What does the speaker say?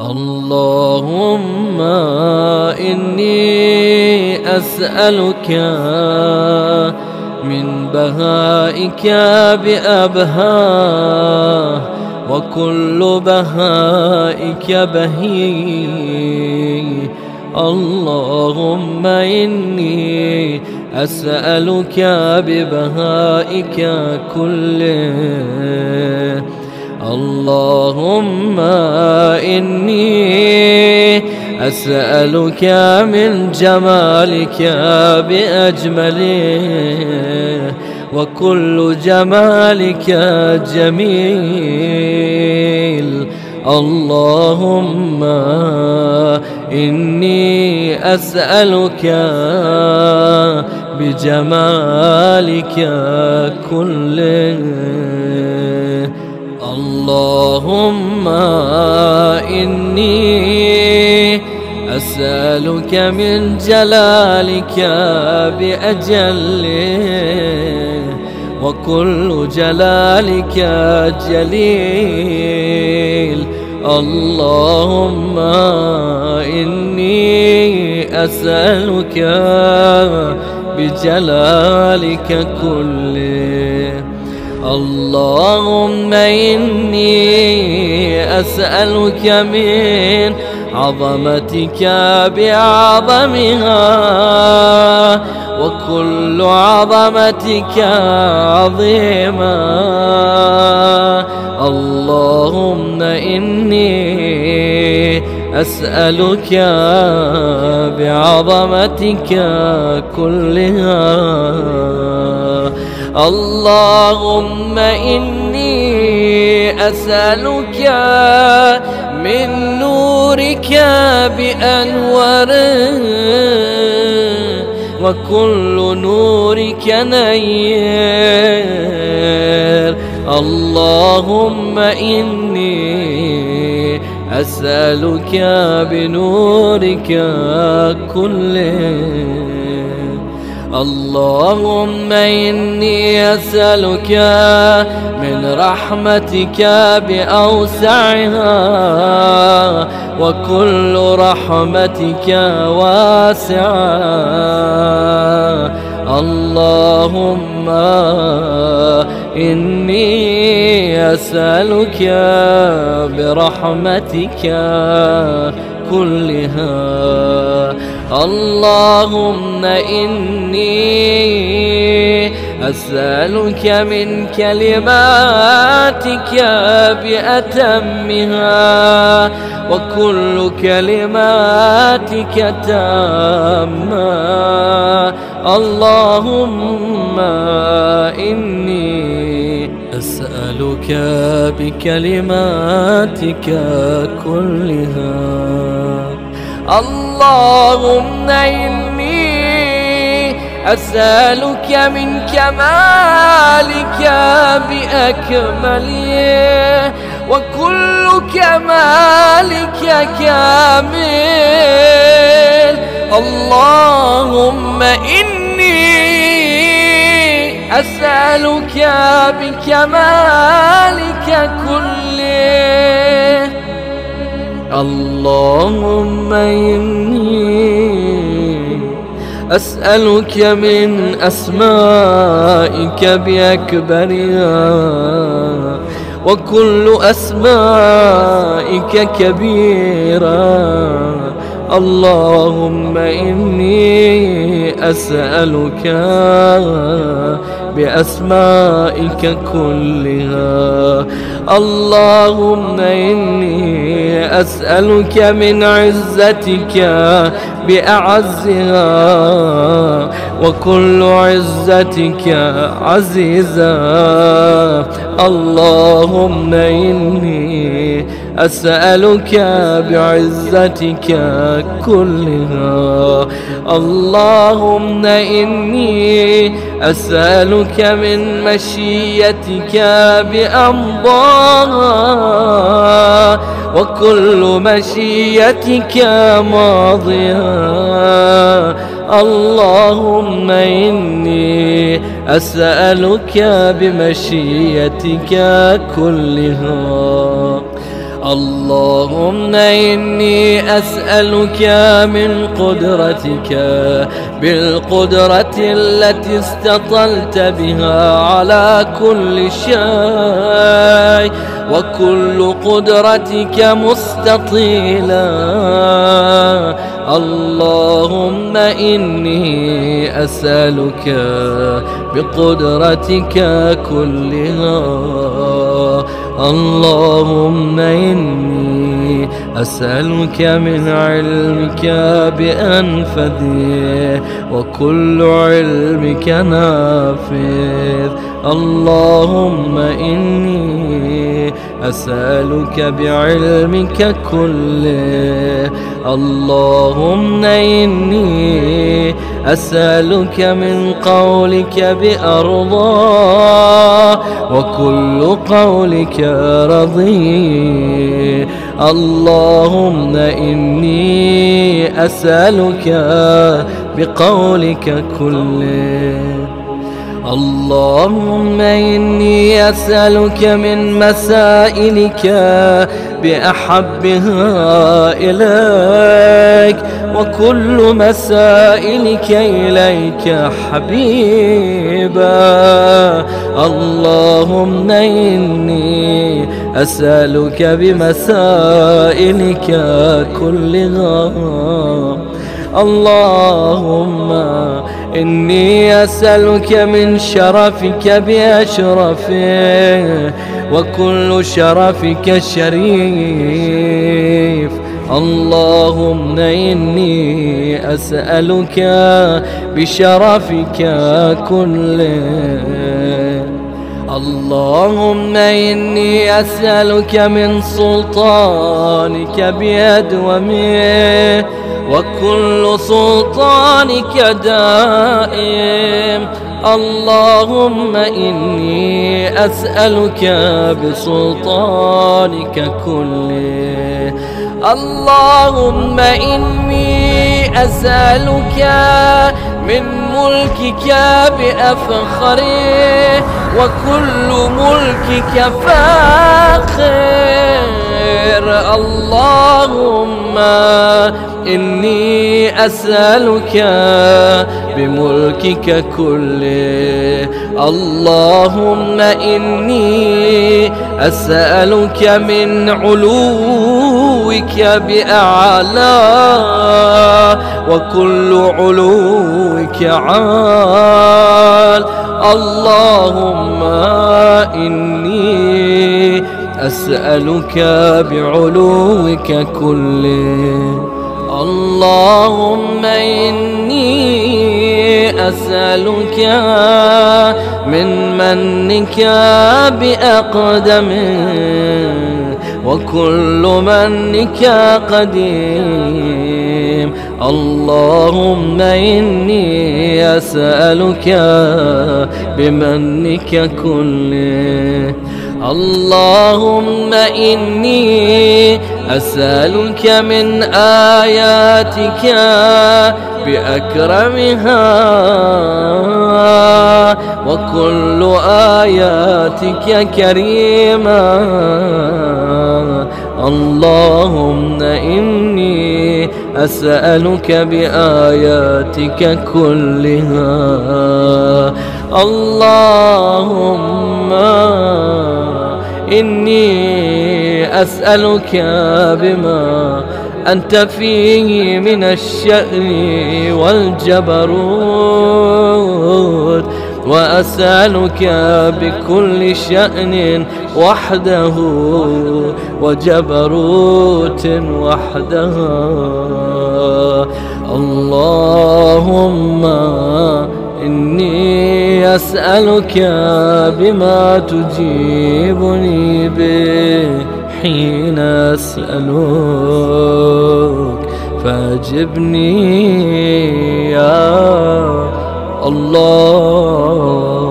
اللهم إني أسألك من بهائك بأبهاه، وكل بهائك بهي. اللهم إني أسألك ببهائك كله. اللهم إني أسألك من جمالك بأجمله، وكل جمالك جميل. اللهم إني أسألك بجمالك كله. اللهم إني أسألك من جلالك بأجله، وكل جلالك جليل. اللهم إني أسألك بجلالك كله. اللهم إني أسألك من عظمتك بعظمها، وكل عظمتك عظيمة. اللهم إني أسألك بعظمتك كلها. اللهم إني أسألك من نورك بأنواره، وكل نورك نير. اللهم إني أسألك بنورك كله. اللهم إني أسألك من رحمتك بأوسعها، وكل رحمتك واسعة. اللهم إني أسألك برحمتك كلها. اللهم إني أسألك من كلماتك بأتمها، وكل كلماتك تامة. اللهم إني أسألك بكلماتك كلها. اللهم إني أسألك من كمالك بأكمله، وكل كمالك كامل. اللهم إني أسألك بكمالك كله. اللهم إني أسألك من أسمائك بأكبرها، وكل أسمائك كبيرة. اللهم إني أسألك بأسمائك كلها. اللهم إني أسألك من عزتك بأعزها، وكل عزتك عزيزة. اللهم إني أسألك بعزتك كلها. اللهم إني أسألك من مشيتك بأمضاها، وكل مشيتك ماضية. اللهم إني أسألك بمشيتك كلها. اللهم إني أسألك من قدرتك بالقدرة التي استطلت بها على كل شيء، وكل قدرتك مستطيلة. اللهم إني أسألك بقدرتك كلها. اللهم إني أسألك من علمك بأنفذه وكل علمك نافذ. اللهم إني أسألك بعلمك كله. اللهم إني أسألك من قولك بأرضاه وكل قولك رضي. اللهم إني أسألك بقولك كله. اللهم إني أسألك من مسائلك بأحبها إليك وكل مسائلك إليك حبيبا. اللهم إني أسألك بمسائلك كلها. اللهم إني أسألك من شرفك بأشرفه وكل شرفك شريف. اللهم إني أسألك بشرفك كله. اللهم إني أسألك من سلطانك بأدومه وكل سلطانك دائم. اللهم إني أسألك بسلطانك كله. اللهم إني أسألك من ملكك بأفخره وكل ملكك فاخر. اللهم إني أسألك بملكك كله. اللهم إني أسألك من علوك بأعلى وكل علوك عال. اللهم إني أسألك بعلوك كله. اللهم إني أسألك من منك بأقدمه وكل منك قديم. اللهم إني أسألك بمنك كله. اللهم إني أسألك من آياتك بأكرمها وكل آياتك كريمة. اللهم إني أسألك بآياتك كلها. اللهم إني أسألك بما أنت فيه من الشأن والجبروت، وأسألك بكل شأن وحده وجبروت وحدها. اللهم إني أسألك بما تجيبني به حين أسألك، فأجبني يا الله.